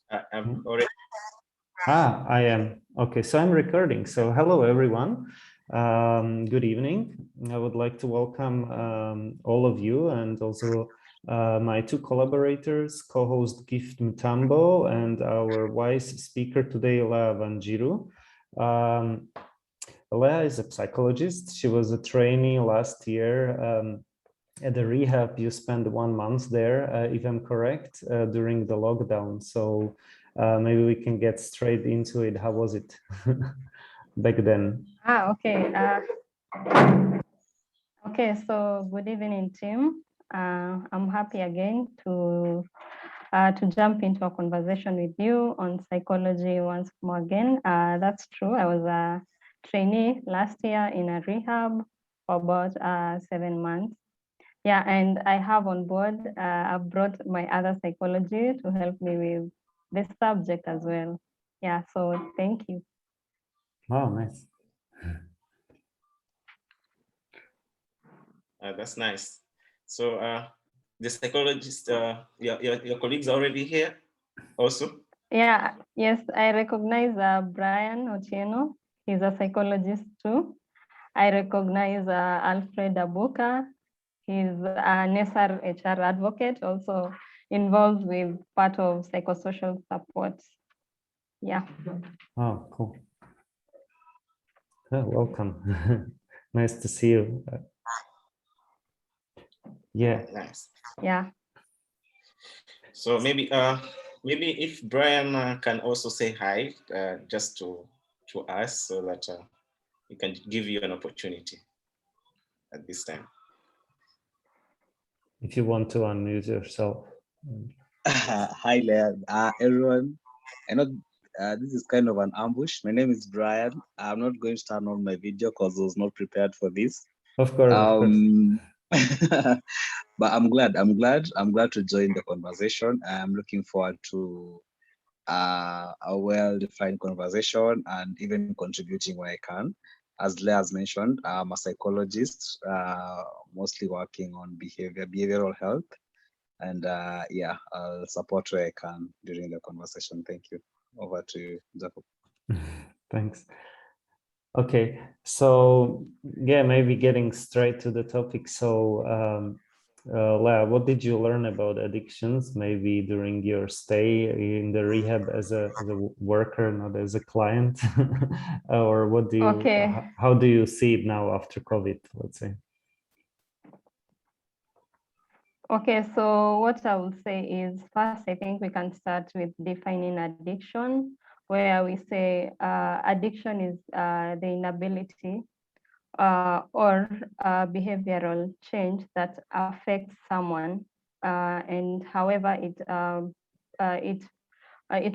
I'm already. I am. Okay, so I'm recording. So hello, everyone. Good evening. I would like to welcome all of you and also my two collaborators, co-host Gift Mutambo and our wise speaker today, Leah Wanjiru. Leah is a psychologist. She was a trainee last year at the rehab. You spent 1 month there, if I'm correct, during the lockdown. So maybe we can get straight into it. How was it back then? Okay. Okay, so good evening, team. I'm happy again to jump into a conversation with you on psychology once more again. That's true. I was a trainee last year in a rehab for about 7 months. Yeah, and I have on board, I've brought my other psychology to help me with this subject as well. Yeah, so thank you. Oh, nice. That's nice. So the psychologist, your colleagues are already here also? Yeah, yes, I recognize Brian Otieno. He's a psychologist too. I recognize Alfred Abuka. He's a NESAR HR advocate, also involved with part of psychosocial support. Yeah. Oh, cool. Oh, welcome. Nice to see you. Yeah. Nice. Yeah. So maybe if Brian can also say hi just to us so that we can give you an opportunity at this time. If you want to unmute yourself. Hi there, everyone. I know this is kind of an ambush. My name is Brian. I'm not going to turn on my video because I was not prepared for this. Of course. But I'm glad to join the conversation. I'm looking forward to a well-defined conversation and even contributing where I can. As Leah has mentioned, I'm a psychologist, mostly working on behavioral health. And yeah, I'll support where I can during the conversation. Thank you. Over to you, Jacob. Thanks. Okay, so yeah, maybe getting straight to the topic. So Leah, what did you learn about addictions maybe during your stay in the rehab as a worker, not as a client? Or what do you, how do you see it now after COVID, let's say? Okay, so what I would say is first, I think we can start with defining addiction, where we say addiction is the inability or behavioral change that affects someone, and however it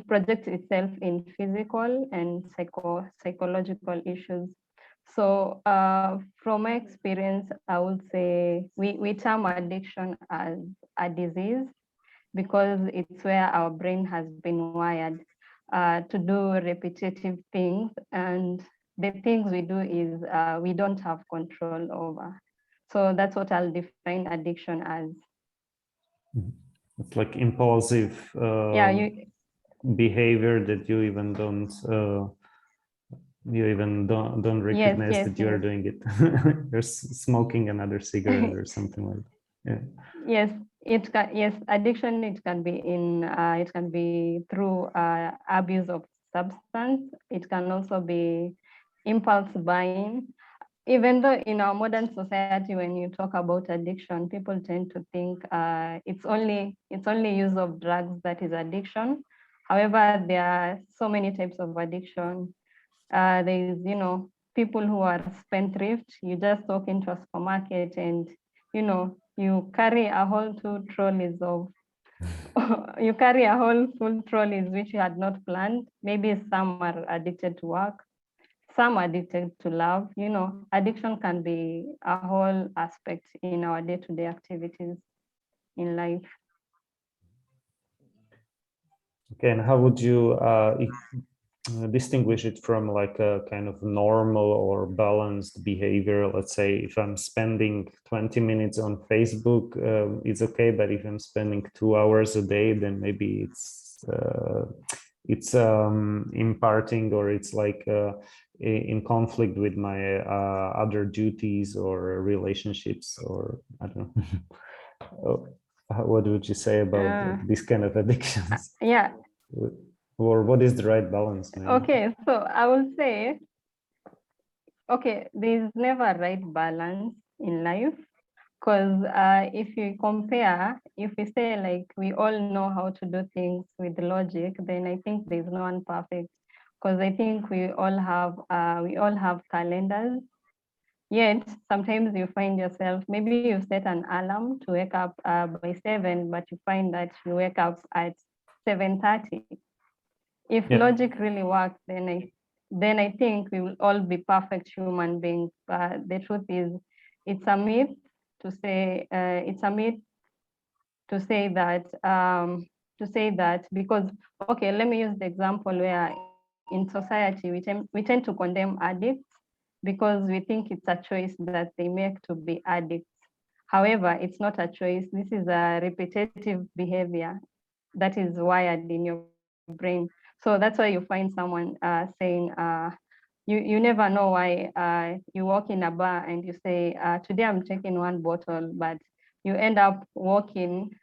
projects itself in physical and psychological issues. So from my experience, I would say we term addiction as a disease because it's where our brain has been wired to do repetitive things, and the things we do is we don't have control over. So that's what I'll define addiction as. It's like impulsive behavior that you even don't recognize that you are doing it. You're smoking another cigarette or something like that. Yeah. Yes, addiction, it can be through abuse of substance. It can also be impulse buying. Even though in our modern society, when you talk about addiction, people tend to think it's only use of drugs that is addiction. However, there are so many types of addiction. There is, people who are spendthrift. You just walk into a supermarket and, you carry a whole two trolleys of, you carry a whole full trolleys which you had not planned. Maybe some are addicted to work, some are addicted to love. Addiction can be a whole aspect in our day-to-day activities in life. Okay, and how would you distinguish it from like a kind of normal or balanced behavior? Let's say if I'm spending 20 minutes on Facebook, it's okay, but if I'm spending 2 hours a day, then maybe it's it's imparting, or it's like in conflict with my other duties or relationships, or I don't know. Oh, what would you say about this kind of addictions? Yeah. Or what is the right balance, maybe? Okay, so I will say, okay, there's never a right balance in life, because if you compare, if we say like we all know how to do things with logic, then I think there's no one perfect, because I think we all have calendars. Yet sometimes you find yourself, maybe you set an alarm to wake up by 7, but you find that you wake up at 7:30. If Yeah. logic really works, then I think we will all be perfect human beings. But the truth is, it's a myth it's a myth to say that because, okay, let me use the example where in society we tend to condemn addicts because we think it's a choice that they make to be addicts. However, it's not a choice. This is a repetitive behavior that is wired in your brain. So that's why you find someone saying, you never know why you walk in a bar and you say, today I'm taking one bottle, but you end up walking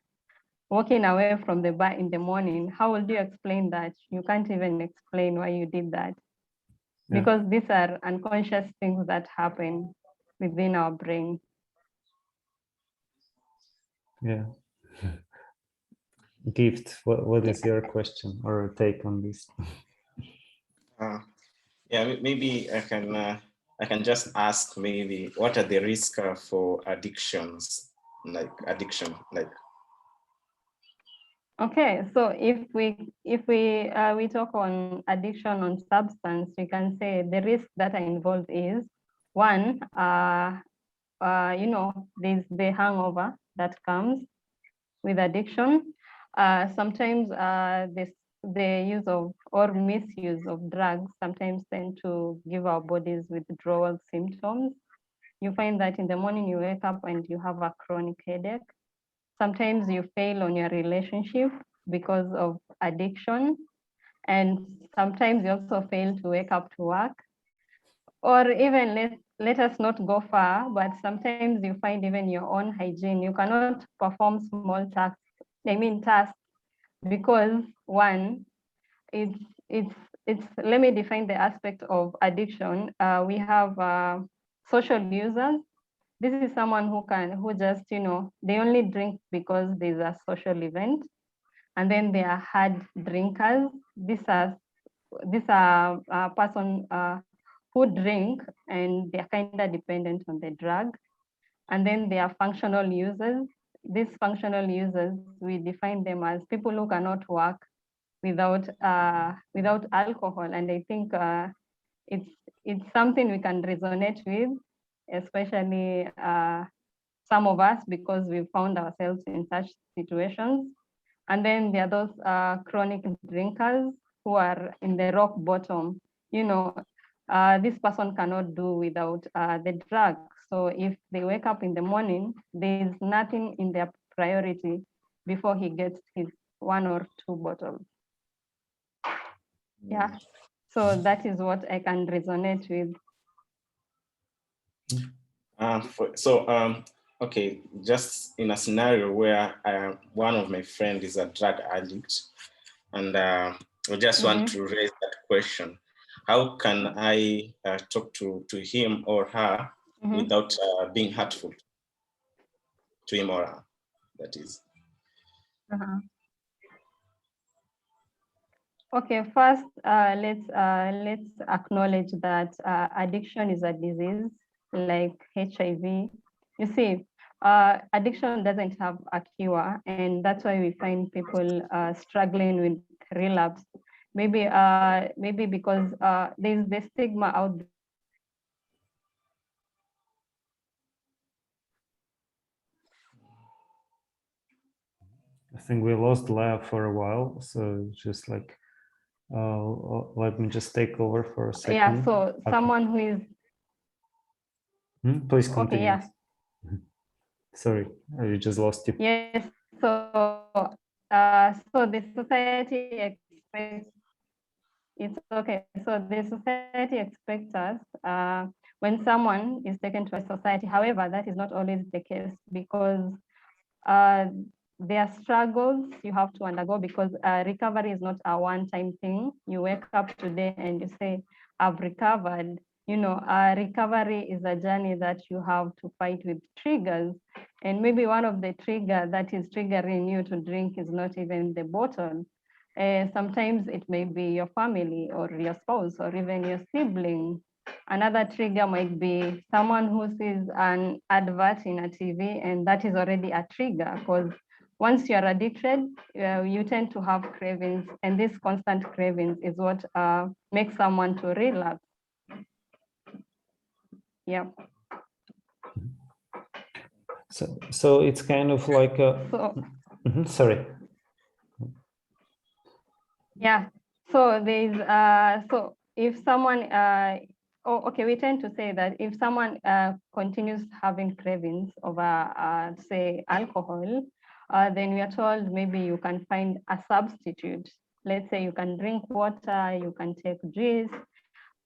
away from the bar in the morning. How would you explain that? You can't even explain why you did that. Yeah. Because these are unconscious things that happen within our brain. Yeah. Gift, what is your question or take on this? Yeah, maybe I can just ask, maybe what are the risks for addictions, like addiction, like. Okay, so if we talk on addiction on substance, we can say the risk that are involved is one, there's the hangover that comes with addiction. Sometimes the use of or misuse of drugs sometimes tend to give our bodies withdrawal symptoms. You find that in the morning you wake up and you have a chronic headache. Sometimes you fail on your relationship because of addiction. And sometimes you also fail to wake up to work. Or even let us not go far, but sometimes you find even your own hygiene. You cannot perform small tasks because one, it's it's let me define the aspect of addiction. We have social users. This is someone who just, they only drink because there's a social event. And then there are hard drinkers. These are a person who drink and they're kind of dependent on the drug. And then there are functional users. These functional users, we define them as people who cannot work without alcohol. And I think it's something we can resonate with, especially some of us, because we found ourselves in such situations. And then there are those chronic drinkers who are in the rock bottom. This person cannot do without the drug. So if they wake up in the morning, there's nothing in their priority before he gets his 1 or 2 bottles. Yeah. So that is what I can resonate with. Okay, just in a scenario where one of my friends is a drug addict, and I just want to raise that question. How can I talk to him or her without being hurtful to him or her, that is? Okay, first, let's acknowledge that addiction is a disease like HIV. You see, addiction doesn't have a cure, and that's why we find people struggling with relapse. Maybe because there's the stigma out there. I think we lost Leah for a while, so just like let me just take over for a second. Yeah, so okay. Someone who is Please continue. Okay, yeah. Sorry, I just lost you. Yes, so the society expects it's okay. So the society expects us when someone is taken to a society. However, that is not always the case because uh, there are struggles you have to undergo because recovery is not a one-time thing. You wake up today and you say, I've recovered. You know, recovery is a journey that you have to fight with triggers. And maybe one of the trigger that is triggering you to drink is not even the bottle. Sometimes it may be your family or your spouse or even your sibling. Another trigger might be someone who sees an advert in a TV, and that is already a trigger because once you're addicted, you tend to have cravings, and this constant cravings is what makes someone to relapse. Yeah. So it's kind of like a. Sorry. Yeah. So there's so if someone okay, we tend to say that if someone continues having cravings over say alcohol, then we are told maybe you can find a substitute. Let's say you can drink water, you can take juice,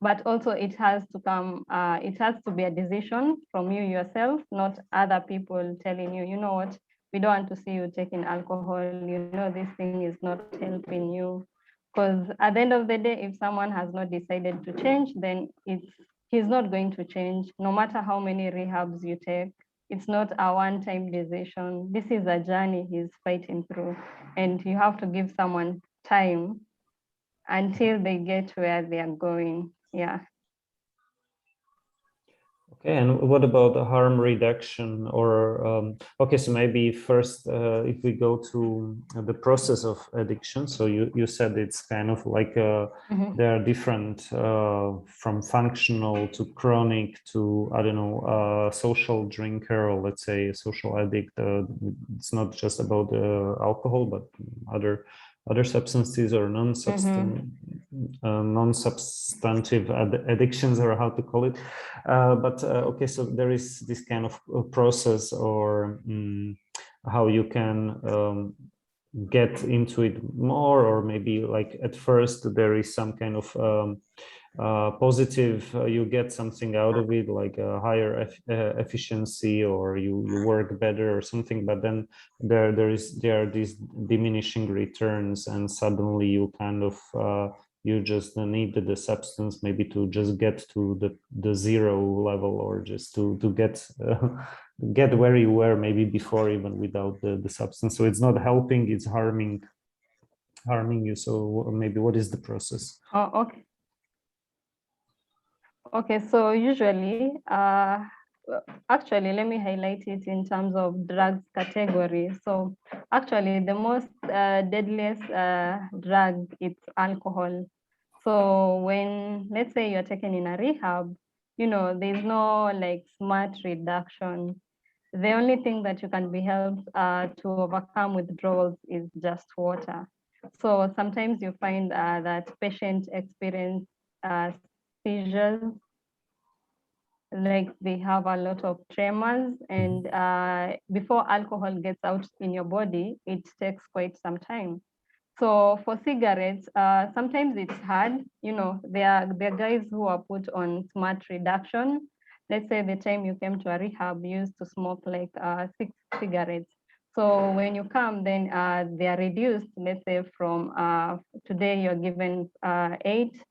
but also it has to come, it has to be a decision from you yourself, not other people telling you, you know what, we don't want to see you taking alcohol, you know, this thing is not helping you. Because at the end of the day, if someone has not decided to change, then he's not going to change, no matter how many rehabs you take. It's not a one-time decision. This is a journey he's fighting through, and you have to give someone time until they get where they are going. Yeah. Okay, and what about the harm reduction? Or okay, so maybe first, if we go to the process of addiction. So you said it's kind of like there are different from functional to chronic to, I don't know, social drinker, or let's say a social addict. It's not just about alcohol, but other substances or non-substantive addictions, or how to call it. But okay, so there is this kind of process, or how you can get into it more, or maybe like at first there is some kind of positive, you get something out of it, like a higher efficiency, or you work better or something, but then there are these diminishing returns, and suddenly you kind of you just need the substance maybe to just get to the zero level, or just to get where you were maybe before, even without the substance. So it's not helping, it's harming you. So maybe what is the process? Oh, okay. Okay, so usually, actually, let me highlight it in terms of drugs category. So actually, the most deadliest drug is alcohol. So when, let's say you're taken in a rehab, you know, there's no like smart reduction. The only thing that you can be helped to overcome withdrawals is just water. So sometimes you find that patients experience seizures, like they have a lot of tremors, and before alcohol gets out in your body, it takes quite some time. So for cigarettes, sometimes it's hard. You know, there are guys who are put on smart reduction. Let's say the time you came to a rehab, you used to smoke like 6 cigarettes. So when you come, then they are reduced. Let's say from today you're given 8.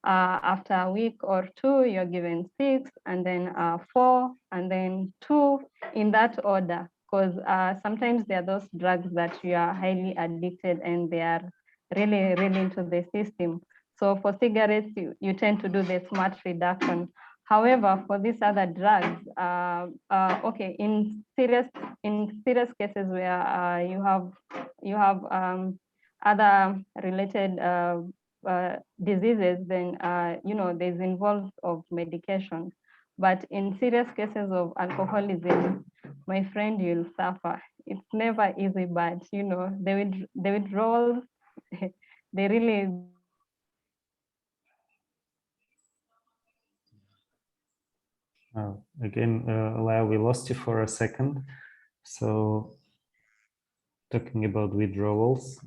After a week or two, you're given 6, and then 4, and then 2, in that order. Because sometimes there are those drugs that you are highly addicted and they are really, really into the system. So for cigarettes, you tend to do the smart reduction. However, for these other drugs, okay, in serious cases where you have other related diseases, then you know, there's involved of medication. But in serious cases of alcoholism, my friend, you'll suffer. It's never easy, but you know, the withdrawals, they really. Again, Leah, we lost you for a second. So talking about withdrawals.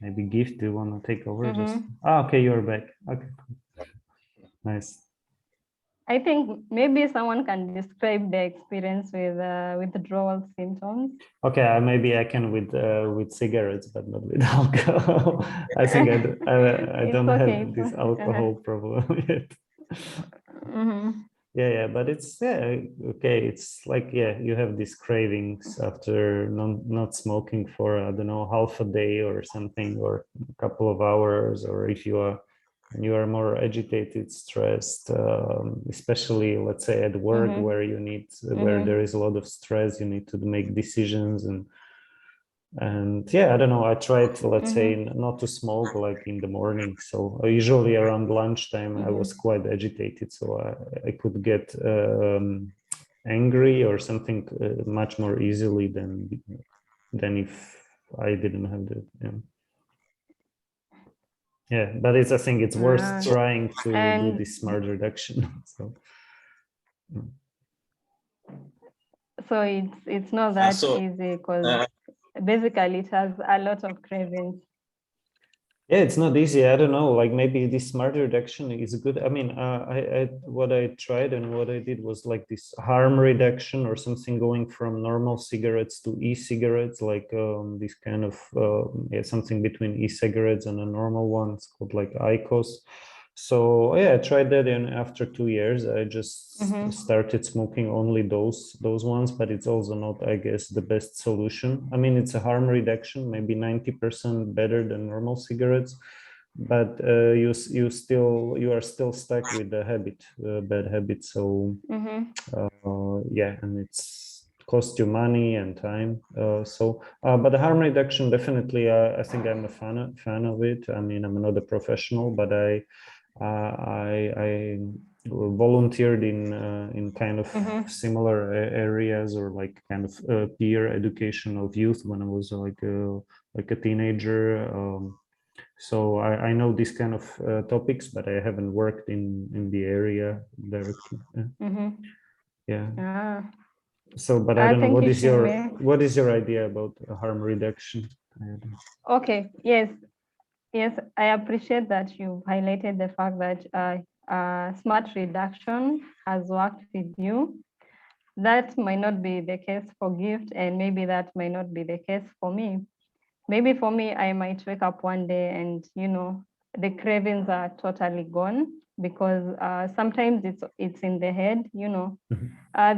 maybe Gift, do you want to take over? Just okay, you're back. Okay, nice. I think maybe someone can describe their experience with withdrawal symptoms. Okay, maybe I can with cigarettes, but not with alcohol. I think I don't okay. have this alcohol problem yet. Yeah, but it's okay. It's like you have these cravings after not smoking for I don't know half a day or something, or a couple of hours, or if you are more agitated, stressed, especially let's say at work where you need where there is a lot of stress, you need to make decisions and yeah, I don't know, I tried, let's say, not to smoke like in the morning. So usually around lunchtime I was quite agitated, so I could get angry or something much more easily than if I didn't have the yeah, but it's, I think it's worth trying to do this smart reduction. So it's not that easy because basically it has a lot of cravings. Yeah, it's not easy. I don't know, like maybe this smart reduction is good. I mean, what I tried and what I did was like this harm reduction or something, going from normal cigarettes to e-cigarettes, like this kind of something between e-cigarettes and a normal one. It's called like IQOS. So yeah, I tried that, and after 2 years, I just started smoking only those ones. But it's also not, I guess, the best solution. I mean, it's a harm reduction, maybe 90% better than normal cigarettes, but you are still stuck with the habit, bad habit. So yeah, and it's cost you money and time. But the harm reduction, definitely, I think I'm a fan of it. I mean, I'm not a professional, but I volunteered in kind of similar areas, or like kind of peer education of youth when I was like a teenager. So I know these kind of topics, but I haven't worked in the area directly. Yeah. So, but I don't know, what is your idea about harm reduction? Okay. Yes, I appreciate that you've highlighted the fact that smart reduction has worked with you. That might not be the case for Gift, and maybe that might not be the case for me. Maybe for me, I might wake up one day and, the cravings are totally gone, because sometimes it's in the head,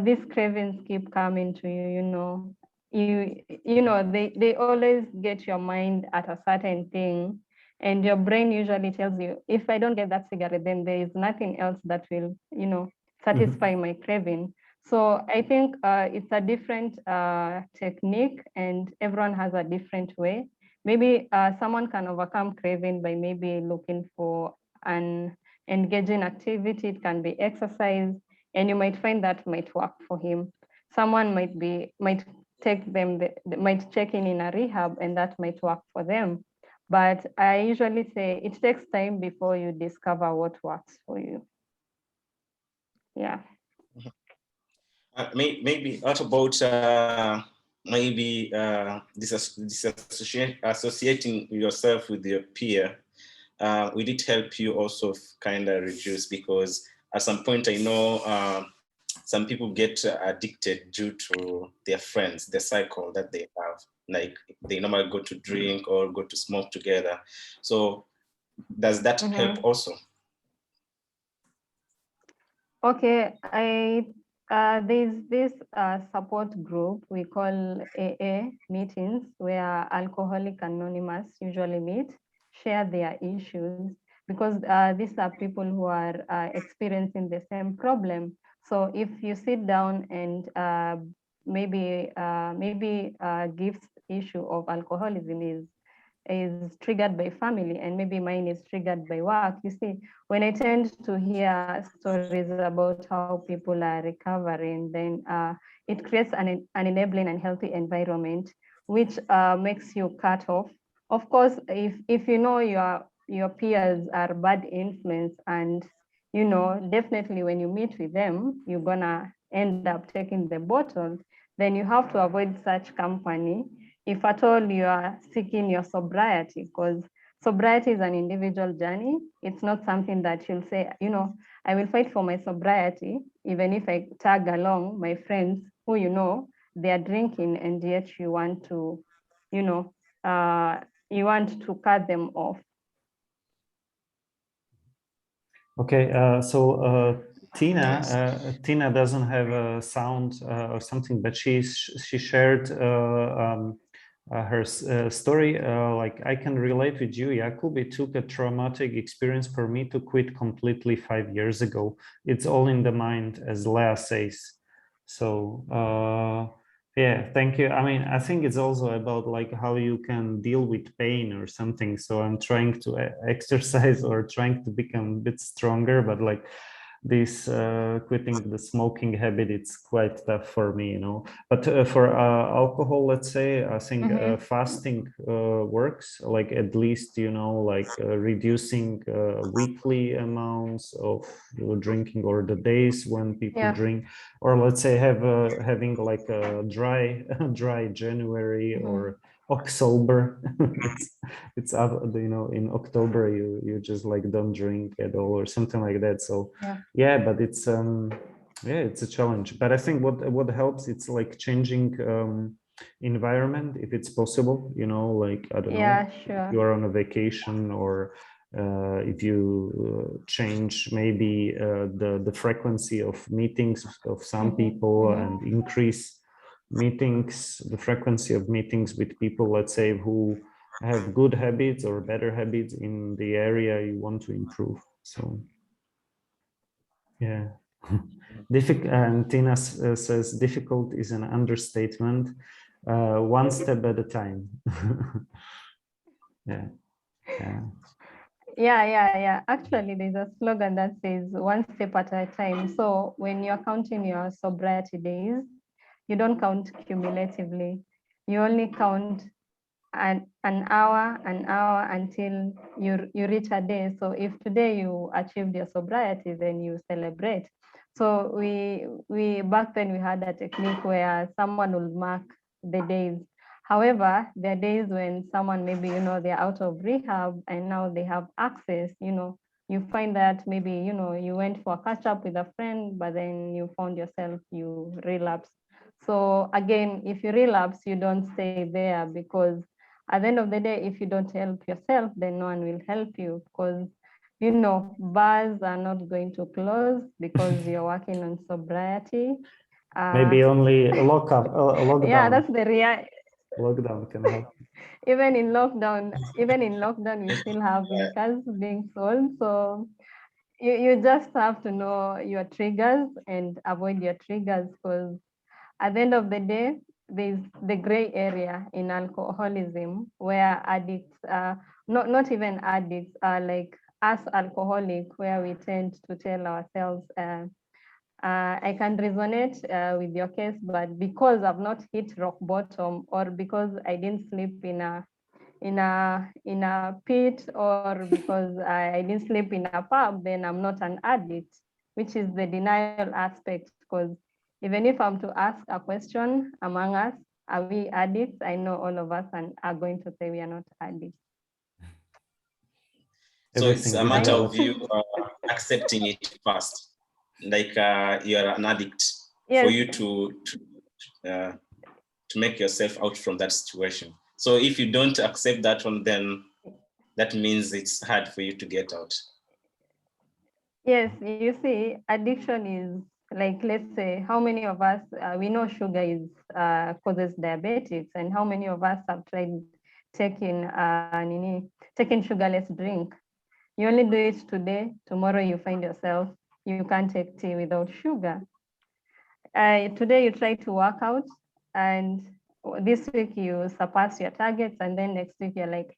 these cravings keep coming to you, they always get your mind at a certain thing, and your brain usually tells you, if I don't get that cigarette, then there is nothing else that will, satisfy my craving. So I think it's a different technique, and everyone has a different way. Maybe someone can overcome craving by maybe looking for an engaging activity. It can be exercise, and you might find that might work for him. Someone might check in a rehab, and that might work for them. But I usually say it takes time before you discover what works for you. Yeah. Maybe what about maybe associating yourself with your peer? Will it help you also kind of reduce? Because at some point I know some people get addicted due to their friends, the cycle that they have. Like they normally go to drink or go to smoke together. So does that help also? Okay, there's this support group we call AA meetings, where Alcoholic Anonymous usually meet, share their issues, because these are people who are experiencing the same problem. So if you sit down and maybe Gift's issue of alcoholism is triggered by family, and maybe mine is triggered by work. You see, when I tend to hear stories about how people are recovering, then it creates an enabling and healthy environment, which makes you cut off. Of course, if you know your peers are bad influence, and definitely when you meet with them, you're gonna end up taking the bottle, then you have to avoid such company. if at all you are seeking your sobriety, because sobriety is an individual journey. It's not something that you'll say, I will fight for my sobriety, even if I tag along my friends who they are drinking, and yet you want to, you want to cut them off. Okay, so Tina doesn't have a sound or something, but she shared her story. Like, I can relate with you, Jakub. It took a traumatic experience for me to quit completely 5 years ago. It's all in the mind, as Leah says. So yeah, thank you. I mean, I think it's also about like how you can deal with pain or something. So I'm trying to exercise or trying to become a bit stronger, but like this quitting the smoking habit, it's quite tough for me, but for alcohol, let's say, I think fasting works, like at least like reducing weekly amounts of drinking, or the days when people drink, or let's say having like a dry January or October. it's in October you just like don't drink at all or something like that. So yeah, but it's it's a challenge. But I think what helps, it's like changing environment if it's possible, like, I don't know, sure. if you are on a vacation, or if you change maybe the frequency of meetings of some people, and increase the frequency of meetings with people, let's say, who have good habits or better habits in the area you want to improve. So yeah. And Tina says difficult is an understatement. One step at a time. Yeah. Actually, there's a slogan that says one step at a time. So when you're counting your sobriety days, you don't count cumulatively. You only count an hour until you reach a day. So if today you achieved your sobriety, then you celebrate. So we back then we had a technique where someone will mark the days. However, there are days when someone maybe they're out of rehab and now they have access. You find that maybe you went for a catch up with a friend, but then you found yourself you relapse. So again, if you relapse, you don't stay there, because at the end of the day, if you don't help yourself, then no one will help you, because bars are not going to close because you're working on sobriety. Maybe only a lockdown. Yeah, that's the lockdown can help. Even in lockdown, we still have liquors being sold. So you just have to know your triggers and avoid your triggers, because at the end of the day, there's the gray area in alcoholism where addicts, not even addicts, are like us alcoholic, where we tend to tell ourselves, I can resonate with your case, but because I've not hit rock bottom, or because I didn't sleep in a pit, or because I didn't sleep in a pub, then I'm not an addict, which is the denial aspect. Because even if I'm to ask a question among us, are we addicts? I know all of us are going to say we are not addicts. So it's a matter of you accepting it first, like you're an addict, for you to make yourself out from that situation. So if you don't accept that one, then that means it's hard for you to get out. Yes, you see, addiction is like, let's say, how many of us, we know sugar causes diabetics, and how many of us have tried taking sugarless drink? You only do it today, tomorrow you find yourself, you can't take tea without sugar. Today you try to work out, and this week you surpass your targets, and then next week you're like,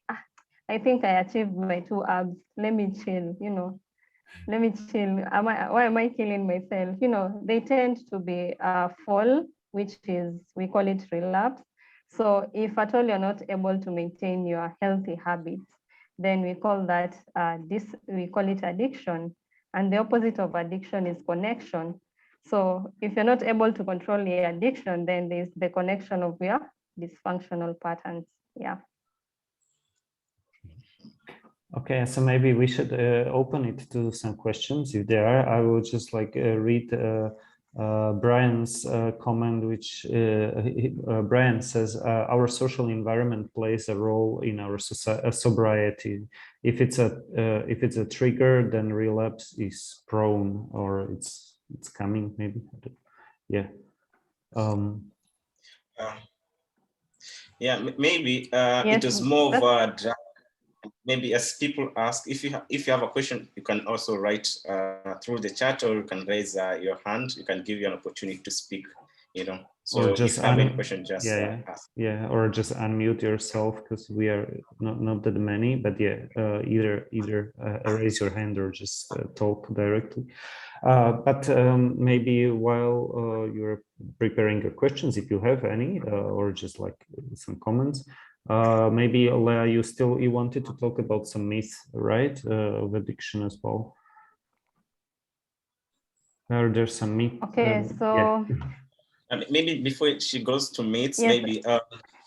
I think I achieved my 2 abs, let me chill, let me chill. Why am I killing myself? They tend to be fall, which is, we call it relapse. So if at all you're not able to maintain your healthy habits, then we call that we call it addiction. And the opposite of addiction is connection. So if you're not able to control your addiction, then there's the connection of your dysfunctional patterns. Yeah. Okay, so maybe we should open it to some questions if there are. I will just like read Brian's comment, which Brian says, our social environment plays a role in our sobriety. If it's a trigger, then relapse is prone, or it's coming maybe. Yeah. Yeah, maybe Yes, it is more of a drug. Maybe as people ask, if you have a question, you can also write through the chat, or you can raise your hand. You can give you an opportunity to speak. You know, so or just if you have any question, just ask. Yeah, or just unmute yourself, because we are not that many. But yeah, either raise your hand or just talk directly. But maybe while you're preparing your questions, if you have any, or just like some comments, maybe Leah, you wanted to talk about some myths, right, of addiction as well. There's some myths. Okay, so maybe before she goes to myths, yes. maybe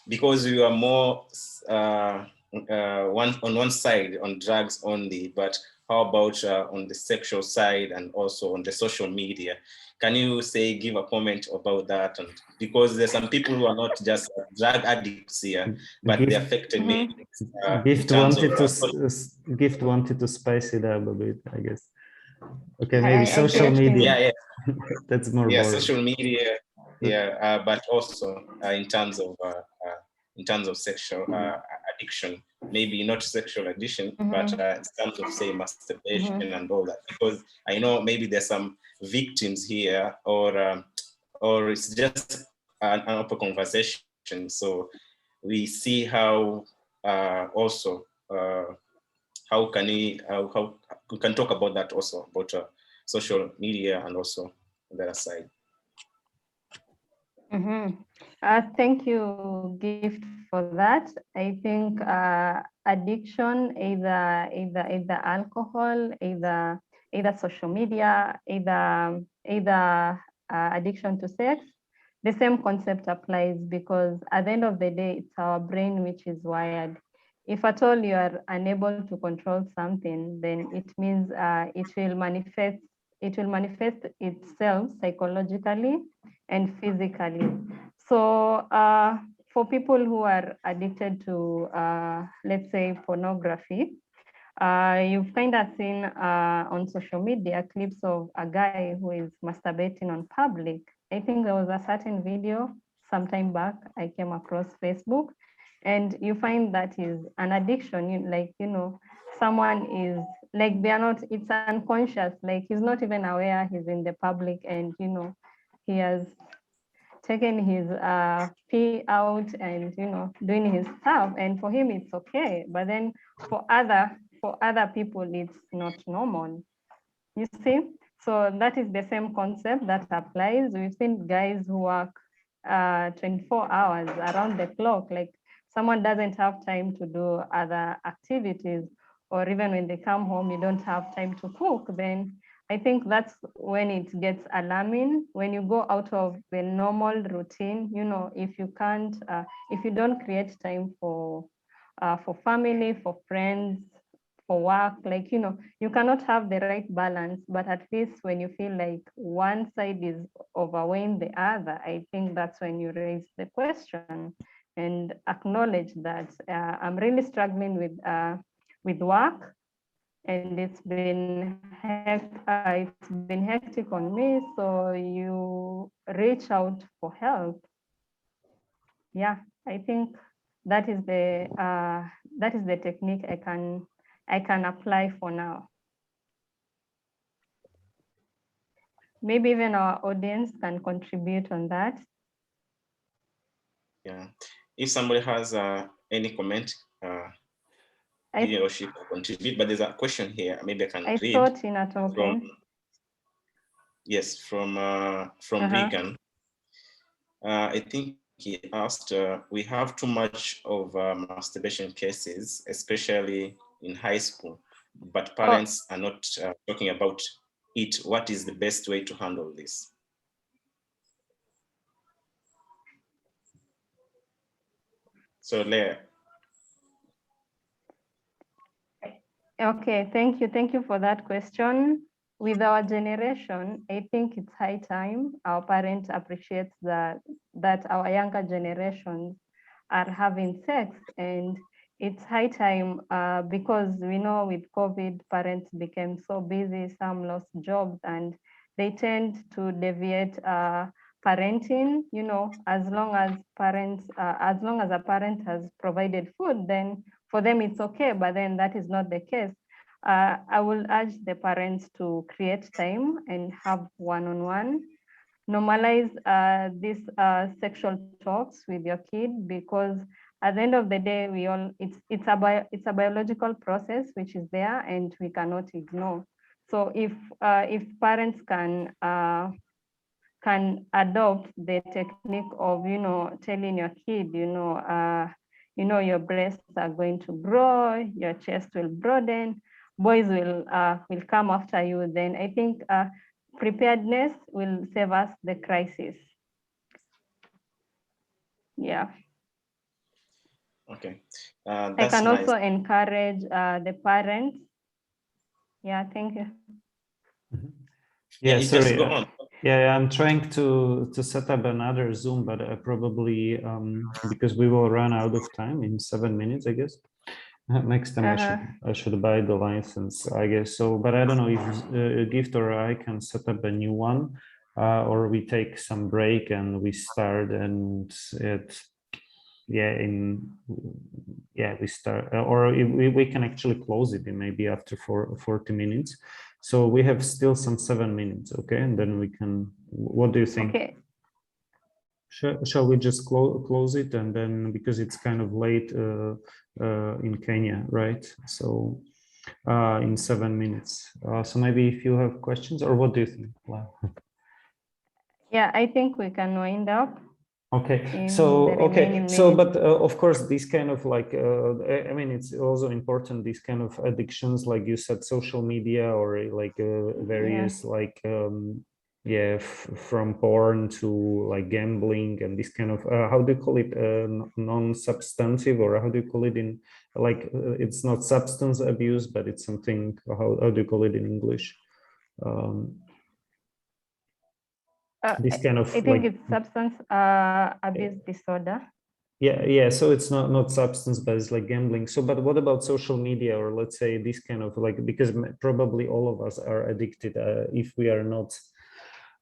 because you are more on one side on drugs only, but how about on the sexual side and also on the social media? Can you give a comment about that? And because there's some people who are not just drug addicts here, but they affected me. Gift wanted to spice it up a bit, I guess. Okay, maybe social media. Yeah. That's more boring. Social media. Yeah, but also in terms of sexual addiction, maybe not sexual addiction, but in terms of say masturbation and all that, because I know maybe there's some victims here, or it's just an open conversation. So we see how also how can we can talk about that also, about social media and also the other side. Thank you, Gift, for that. I think addiction, either alcohol, either social media, either addiction to sex, the same concept applies, because at the end of the day, it's our brain which is wired. If at all you are unable to control something, then it means it will manifest itself psychologically and physically. So for people who are addicted to, let's say, pornography, you've kind of seen on social media clips of a guy who is masturbating on public. I think there was a certain video sometime back I came across Facebook, and you find that is an addiction. Someone is like, they are not, it's unconscious, like he's not even aware he's in the public, and he has taken his pee out and doing his stuff, and for him it's okay, but then for other people it's not normal, you see. So that is the same concept that applies. We've seen guys who work 24 hours around the clock, like someone doesn't have time to do other activities, or even when they come home you don't have time to cook. Then I think that's when it gets alarming, when you go out of the normal routine. If you can't, if you don't create time for family, for friends, for work, like, you cannot have the right balance. But at least when you feel like one side is overweighing the other, I think that's when you raise the question and acknowledge that I'm really struggling with work, and it's been hectic on me. So you reach out for help. Yeah, I think that is the technique I can apply for now. Maybe even our audience can contribute on that. Yeah, if somebody has any comment, he or she can contribute. But there's a question here. Maybe I can read. I thought in a token. Yes, from Regan. I think he asked, we have too much of masturbation cases, especially in high school, but parents are not talking about it. What is the best way to handle this? So Leah. Okay, thank you. Thank you for that question. With our generation, I think it's high time our parents appreciate that our younger generations are having sex, and it's high time because we know with COVID, parents became so busy, some lost jobs, and they tend to deviate parenting. You know, as long as as long as a parent has provided food, then for them it's okay, but then that is not the case. I will urge the parents to create time and have one-on-one. Normalize these sexual talks with your kid, because at the end of the day, it's a biological process which is there and we cannot ignore. So if parents can adopt the technique of, you know, telling your kid, you know, your breasts are going to grow, your chest will broaden, boys will come after you, then I think preparedness will save us the crisis. Yeah. Okay. I That's can nice. also encourage the parents. Yeah, thank you. Yeah, Yeah, you just sorry. go on. Yeah, I'm trying to set up another Zoom, but probably because we will run out of time in 7 minutes, I guess. Next time I should buy the license, I guess. So, but I don't know if Gift or I can set up a new one, or we take some break and we start and it, we start, or we can actually close it in maybe after 40 minutes. So we have still some 7 minutes, okay? And then we can, what do you think? Okay. Shall we just close it, and then, because it's kind of late in Kenya, right? So in 7 minutes. So maybe if you have questions, or what do you think? Wow. Yeah, I think we can wind up. Okay, so but of course, these kind of like I mean, it's also important, these kind of addictions, like you said, social media, or like various like from porn to like gambling and this kind of how do you call it, non-substantive, or how do you call it in like it's not substance abuse, but it's something, how do you call it in English? This kind of, I think like, it's substance abuse disorder. Yeah, so it's not substance, but it's like gambling. So, but what about social media, or let's say this kind of like, because probably all of us are addicted if we are not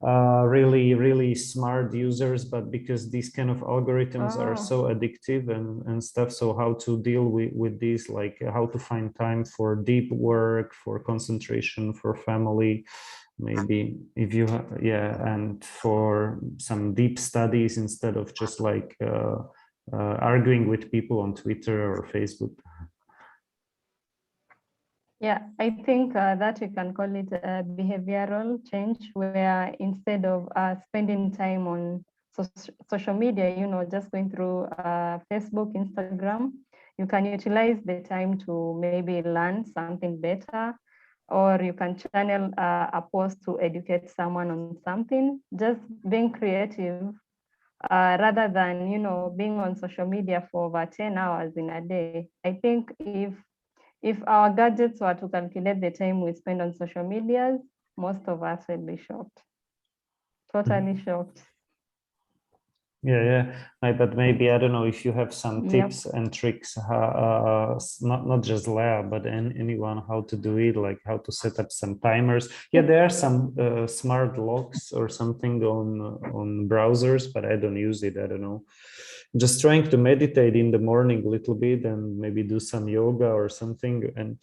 really smart users, but because these kind of algorithms are so addictive and stuff. So how to deal with these, like how to find time for deep work, for concentration, for family, maybe if you and for some deep studies, instead of just like arguing with people on Twitter or Facebook. Yeah, I think that we can call it a behavioral change, where instead of spending time on social media, you know, just going through Facebook, Instagram, you can utilize the time to maybe learn something better, or you can channel a post to educate someone on something, just being creative rather than, you know, being on social media for over 10 hours in a day. I think if our gadgets were to calculate the time we spend on social media, most of us will be shocked. Totally shocked. Yeah. But maybe, I don't know if you have some tips and tricks, not just Leah, but anyone, how to do it, like how to set up some timers. Yeah, there are some smart locks or something on browsers, but I don't use it. I don't know. Just trying to meditate in the morning a little bit, and maybe do some yoga or something, and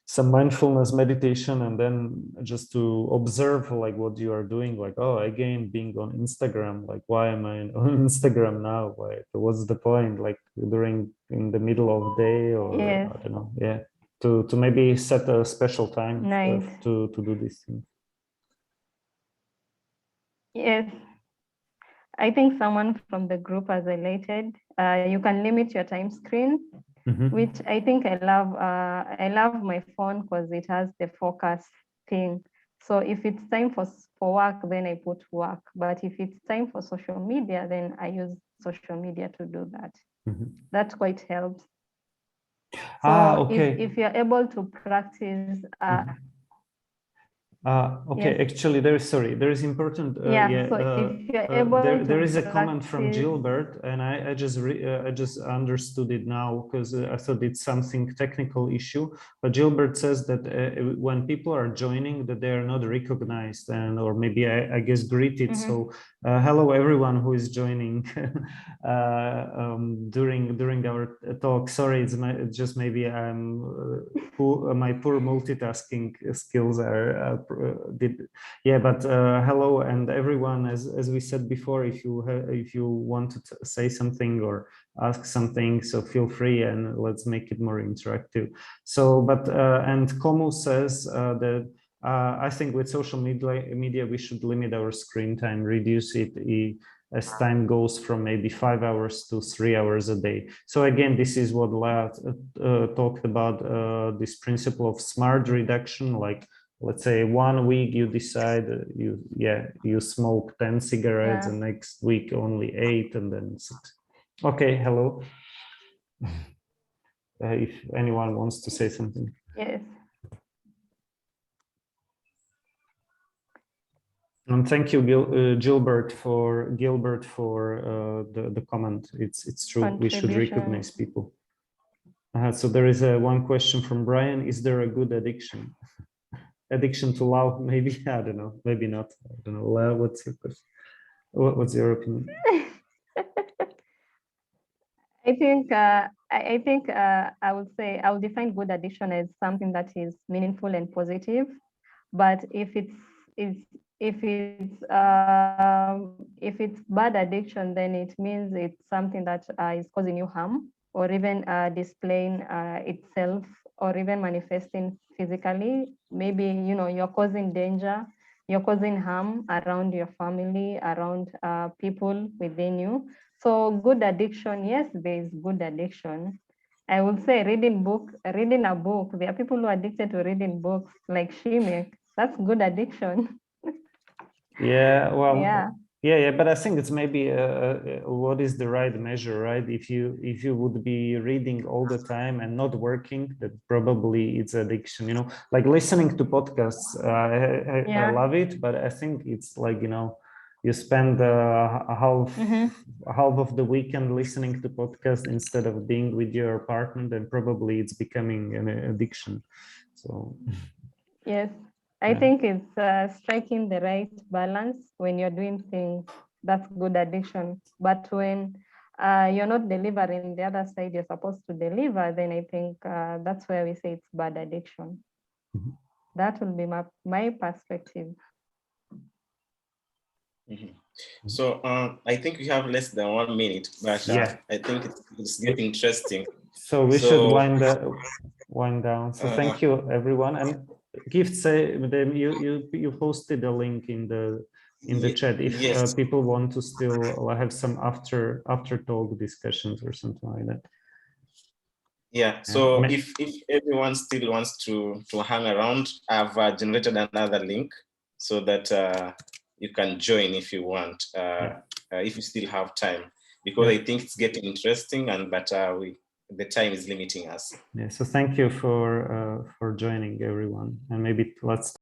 some mindfulness meditation, and then just to observe like what you are doing, like, oh, again, being on Instagram, like, why am I on Instagram now? Like, what's the point, like in the middle of the day, or I don't know. Yeah, to maybe set a special time to do this thing. Yes, I think someone from the group has highlighted, you can limit your time screen, which I think I love. I love my phone because it has the focus thing. So if it's time for work, then I put work. But if it's time for social media, then I use social media to do that. That quite helps. So Okay. if you're able to practice, okay, yes. actually, there is important. So if you're able there to is a comment from practice- Gilbert, and I just understood it now because I thought it's something technical issue. But Gilbert says that when people are joining, that they are not recognized and or maybe I guess greeted. So hello everyone who is joining during our talk. Sorry, it's just maybe my poor multitasking skills are but hello and everyone, as we said before, if you want to say something or ask something, so feel free and let's make it more interactive. So and Komu says that I think with social media we should limit our screen time, reduce it as time goes from maybe 5 hours to 3 hours a day. So again, this is what Leah talked about, this principle of smart reduction. Like, let's say 1 week you decide you smoke 10 cigarettes, and next week only 8, and then 6. Okay, hello. If anyone wants to say something. Yes. And thank you, Gilbert, for the comment. It's true. We should recognize people. So there is one question from Brian. Is there a good addiction? Addiction to love? Maybe, I don't know. Maybe not. I don't know. What's your question? What's your opinion? I think I would say I would define good addiction as something that is meaningful and positive. But if it's bad addiction, then it means it's something that is causing you harm, or even displaying itself, or even manifesting physically. Maybe you're causing danger, you're causing harm around your family, around people within you. So good addiction, yes, there is good addiction. I would say reading a book. There are people who are addicted to reading books, like Shimek. That's good addiction. Yeah, well, yeah, but I think it's maybe what is the right measure, right? If you would be reading all the time and not working, that probably it's addiction. Like listening to podcasts. I love it, but I think it's like you spend half of the weekend listening to podcasts instead of being with your partner, then probably it's becoming an addiction. So yes, I think it's striking the right balance when you're doing things. That's good addiction. But when you're not delivering the other side you're supposed to deliver, then I think that's where we say it's bad addiction. That will be my perspective. So I think we have less than 1 minute, but I think it's getting interesting. So we should wind down. So thank you, everyone. And Gift, say you posted a link in the chat if people want to still have some after talk discussions or something like that. Yeah. So if everyone still wants to hang around, I've generated another link so that you can join if you want, if you still have time, because I think it's getting interesting, but the time is limiting us. Yeah. So thank you for joining, everyone, and maybe let's